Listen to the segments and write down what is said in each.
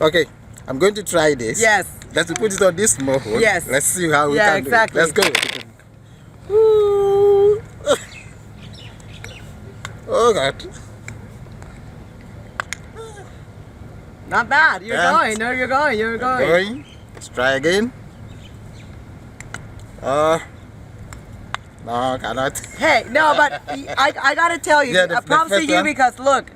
Okay, I'm going to try this. Yes. Let's put it on this mode. Yes. Let's see how we Yeah, can exactly. do it. Let's go. Woo. Oh God. Not bad. You're And going. No, you're going. You're going. Going. Let's try again. No, cannot. Hey, no, but I gotta tell you, Yeah, the props to first you one. because look,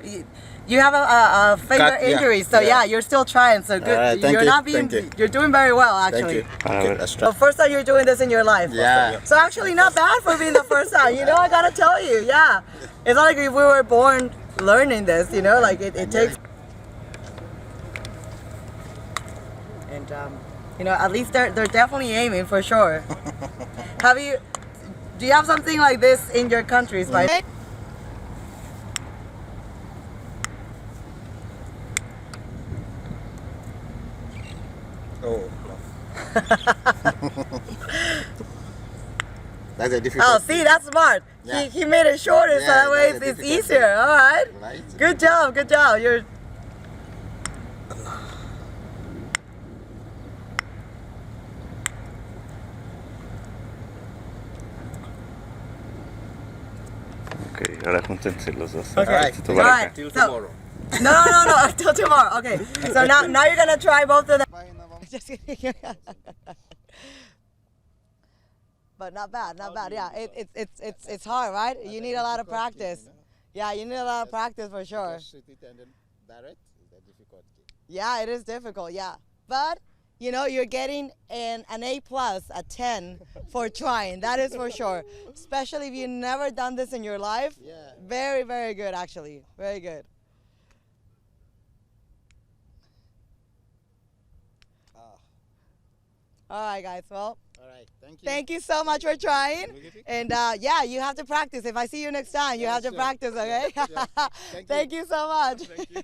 you have a finger Cut, yeah, injury, so yeah. yeah, you're still trying. So good. Alright, thank You're you, not being. thank you. You're doing very well, Thank actually. you. Okay, let's try. The first time you're doing this in your life. Yeah. So actually, not bad for being the first time. You know, I gotta tell you, yeah. It's not like we were born learning this. You know, like it takes. And you know, at least they're definitely aiming for sure. Do you have something like this in your countries, right? Oh, no. That's a difficult. Oh, see, that's smart. Yeah. He made it shorter, so Yeah, that way that's a it's difficult easier. All right. Right? Good job. Good job. You're. Ok, ahora júntense los dos. Okay. Alright. Tu All baraja. right. Till So, tomorrow. no. Until tomorrow. Okay. So now you're gonna try both of them. Just kidding. But not bad. Not bad. Yeah. It's hard, right? You need a lot of practice. Yeah, you need a lot of practice for sure. Direct is a difficult game. Yeah, it is difficult. Yeah, but you know, you're getting an A+, a 10 for trying. That is for sure. Especially if you've never done this in your life. Yeah. Very, very good, actually. Very good. All right, guys. Well, All right. Thank you. thank you so much for trying. And yeah, you have to practice. If I see you next time, you have to sure. practice, okay? Yeah. Thank you. Thank you so much. Thank you.